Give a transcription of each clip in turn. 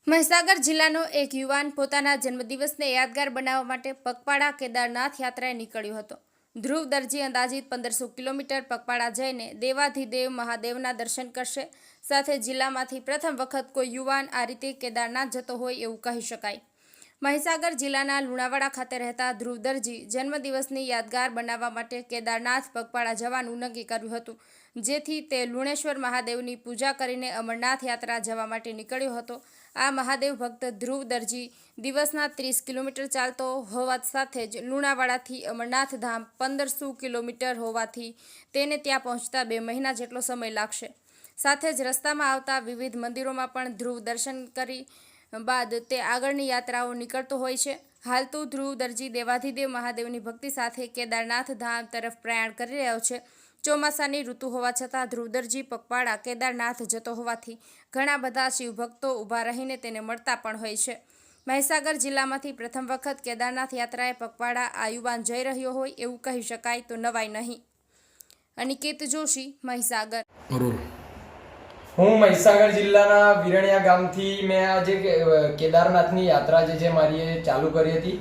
મહીસાગર જિલ્લાનો એક યુવાન પોતાના જન્મદિવસને યાદગાર બનાવવા માટે પગપાળા કેદારનાથ યાત્રાએ નીકળ્યો હતો। ધ્રુવ દરજી અંદાજિત 1500 કિલોમીટર પગપાળા જઈને દેવાધિદેવ મહાદેવના દર્શન કરશે। સાથે જિલ્લામાંથી પ્રથમ વખત કોઈ યુવાન આ રીતે કેદારનાથ જતો હોય એવું કહી શકાય। મહીસાગર જિલ્લાના લુણાવાડા ખાતે રહેતા ધ્રુવ દરજી જન્મદિવસની યાદગાર બનાવવા માટે કેદારનાથ પગપાળા જવાનું નક્કી કર્યું હતું, જેથી તે લુણેશ્વર મહાદેવની પૂજા કરીને અમરનાથ યાત્રા જવા માટે નીકળ્યો હતો। આ મહાદેવ ભક્ત ધ્રુવ દરજી દિવસના 30 કિલોમીટર ચાલતો હોવા સાથે જ લુણાવાડાથી અમરનાથ ધામ 1500 કિલોમીટર હોવાથી તેને ત્યાં પહોંચતા 2 મહિના જેટલો સમય લાગશે। સાથે જ રસ્તામાં આવતા વિવિધ મંદિરોમાં પણ ધ્રુવ દર્શન કરી બાદ તે આગળની યાત્રાઓ નીકળતો હોય છે। હાલ તો ધ્રુવ દરજી દેવાધિદેવ મહાદેવની ભક્તિ સાથે કેદારનાથ ધામ તરફ પ્રયાણ કરી રહ્યો છે। ચોમાસાની ઋતુ હોવા છતાં ધ્રુવ દરજી પગપાળા કેદારનાથ જતો હોવાથી ઘણા બધા શિવભક્તો ઊભા રહીને તેને મળતા પણ હોય છે। મહીસાગર જિલ્લામાંથી પ્રથમ વખત કેદારનાથ યાત્રાએ પગપાળા આ યુવાન જઈ રહ્યો હોય એવું કહી શકાય તો નવાઈ નહીં। અનિકેત જોશી, મહીસાગર। હું મહીસાગર જિલ્લાના વિરણિયા ગામથી મેં આ જે કેદારનાથની યાત્રા જે છે મારી એ ચાલુ કરી હતી।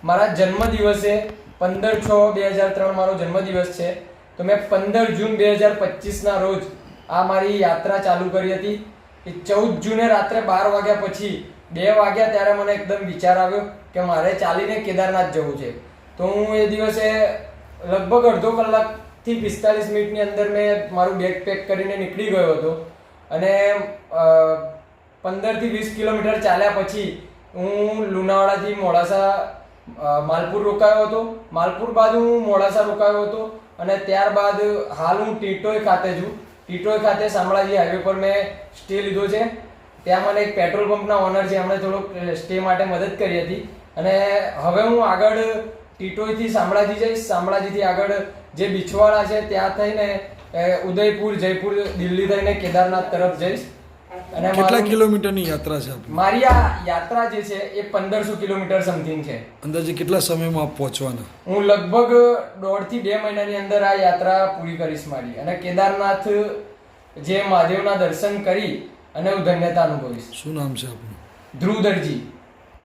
મારા જન્મદિવસે 15/6/2003 મારો જન્મદિવસ છે, તો મેં 15 જૂન 2025ના રોજ આ મારી યાત્રા ચાલુ કરી હતી। એ 14 જૂને રાત્રે 12 વાગ્યા પછી 2 વાગ્યા ત્યારે મને એકદમ વિચાર આવ્યો કે મારે ચાલીને કેદારનાથ જવું છે। તો હું એ દિવસે લગભગ અડધો કલાકથી 45 મિનિટની અંદર મેં મારું બેગ પેક કરીને નીકળી ગયો હતો અને 15 થી 20 કિલોમીટર ચાલ્યા પછી હું લુણાવાડાથી મોડાસા માલપુર રોકાયો હતો। માલપુર બાદ હું મોડાસા રોકાયો હતો અને ત્યારબાદ હાલ હું ટીટોઈ ખાતે છું। ટીટોઈ ખાતે શામળાજી હાઈવે પર મેં સ્ટે લીધો છે। ત્યાં મને એક પેટ્રોલ પંપના ઓનર છે, એમણે થોડોક સ્ટે માટે મદદ કરી હતી અને હવે હું આગળ ટીટોઈથી શામળાજી જઈશ। શામળાજીથી આગળ જે બિછવાડા છે ત્યાં થઈને ઉદયપુર, જયપુર, દિલ્હી થઈને કેદારનાથ તરફ જઈશ। અને કેટલા કિલોમીટરની યાત્રા છે આપની? મારી આ યાત્રા જે છે એ 1500 કિલોમીટર સમથિંગ છે। અંદાજે કેટલા સમયમાં આપ પહોંચવાના? હું લગભગ 1.5 થી 2 મહિનાની અંદર આ યાત્રા પૂરી કરીશ મારી, અને કેદારનાથ જે મહાદેવના દર્શન કરી અને હું ધન્યતા અનુભવીશ। શું નામ છે આપનું? ધ્રુવ દરજી।